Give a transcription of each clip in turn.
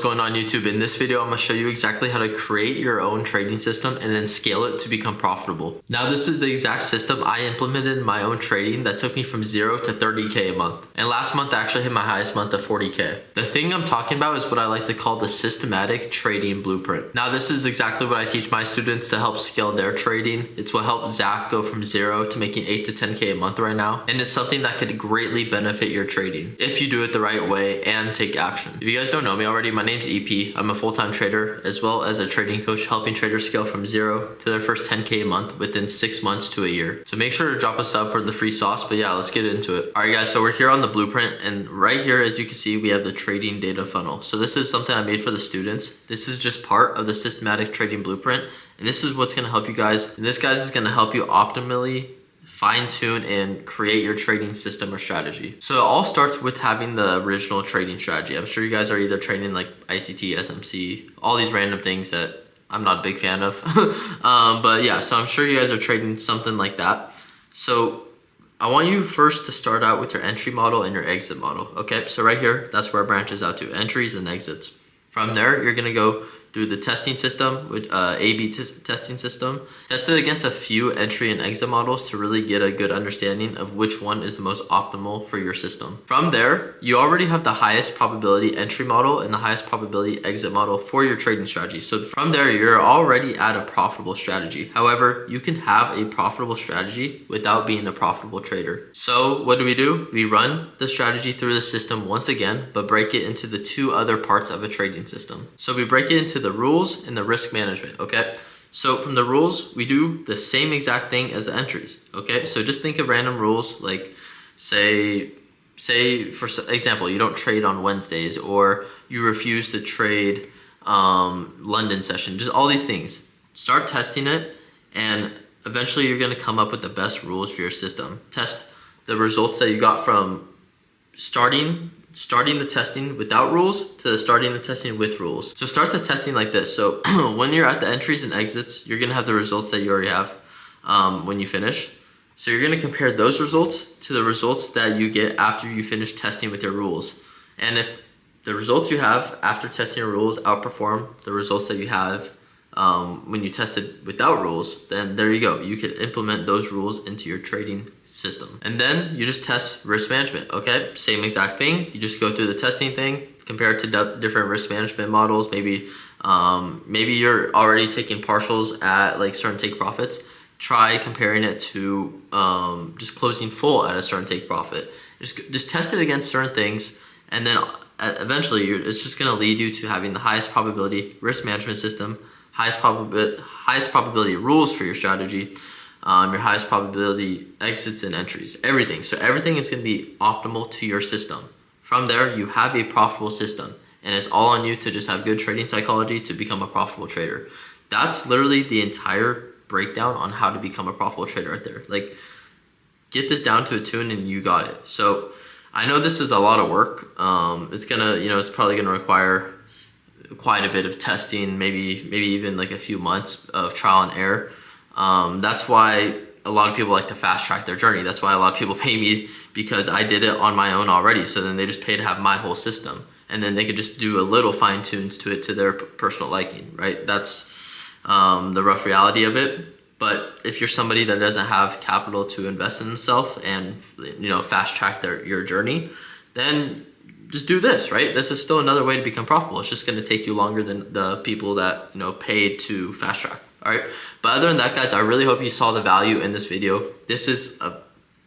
going on YouTube? In this video, I'm gonna show you exactly how to create your own trading system and then scale it to become profitable. Now, this is the exact system I implemented in my own trading that took me from 0 to 30K a month. And last month, I actually hit my highest month of 40K. The thing I'm talking about is what I like to call the systematic trading blueprint. Now, this is exactly what I teach my students to help scale their trading. It's what helped Zach go from 0 to making 8 to 10K a month right now. And it's something that could greatly benefit your trading if you do it the right way and take action. If you guys don't know me already, my name's EP. I'm a full-time trader as well as a trading coach, helping traders scale from 0 to their first 10K a month within 6 months to a year. So make sure to drop a sub for the free sauce. But yeah, let's get into it. All right, guys, so we're here on the blueprint, and right here, as you can see, we have the trading data funnel. So this is something I made for the students. This is just part of the systematic trading blueprint, and this is what's going to help you guys. And this, guys, is going to help you optimally fine-tune and create your trading system or strategy. So it all starts with having the original trading strategy. I'm sure you guys are either trading like ICT, SMC, all these random things that I'm not a big fan of. But yeah, so I'm sure you guys are trading something like that. So I want you first to start out with your entry model and your exit model. Okay, so right here, that's where it branches out to, entries and exits. From there, you're gonna go through the testing system, with A/B testing system. Test it against a few entry and exit models to really get a good understanding of which one is the most optimal for your system. From there, you already have the highest probability entry model and the highest probability exit model for your trading strategy. So from there, you're already at a profitable strategy. However, you can have a profitable strategy without being a profitable trader. So what do? We run the strategy through the system once again, but break it into the two other parts of a trading system. So we break it into the rules and the risk management, okay? So from the rules, we do the same exact thing as the entries, okay? So just think of random rules, like say for example, you don't trade on Wednesdays, or you refuse to trade London session, just all these things. Start testing it, and eventually you're gonna come up with the best rules for your system. Test the results that you got from starting the testing without rules to starting the testing with rules. So start the testing like this. So when you're at the entries and exits, you're gonna have the results that you already have when you finish. So you're gonna compare those results to the results that you get after you finish testing with your rules. And if the results you have after testing your rules outperform the results that you have when you tested without rules, then there you go. You can implement those rules into your trading system. And then you just test risk management, okay? Same exact thing. You just go through the testing thing, compare it to different risk management models. Maybe you're already taking partials at like certain take profits. Try comparing it to just closing full at a certain take profit. Just test it against certain things, and then eventually it's just gonna lead you to having the highest probability risk management system, highest probability rules for your strategy, your highest probability exits and entries, everything. So everything is going to be optimal to your system. From there, you have a profitable system, and it's all on you to just have good trading psychology to become a profitable trader. That's literally the entire breakdown on how to become a profitable trader right there. Like, get this down to a tune and you got it. So I know this is a lot of work. It's probably gonna require quite a bit of testing, maybe even like a few months of trial and error. That's why a lot of people like to fast track their journey. That's why a lot of people pay me, because I did it on my own already. So then they just pay to have my whole system, and then they could just do a little fine tunes to it to their personal liking, right? That's the rough reality of it. But if you're somebody that doesn't have capital to invest in themselves and fast track your journey, then just do this, right? This is still another way to become profitable. It's just going to take you longer than the people that paid to fast track. All right. But other than that, guys, I really hope you saw the value in this video.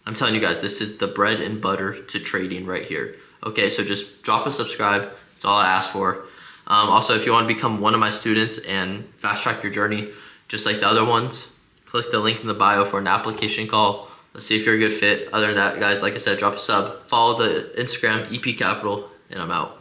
I'm telling you guys, this is the bread and butter to trading right here. Okay, so just drop a subscribe. That's all I ask for. Also, if you want to become one of my students and fast track your journey, just like the other ones, click the link in the bio for an application call. Let's see if you're a good fit. Other than that, guys, like I said, drop a sub, follow the Instagram EP Capital, and I'm out.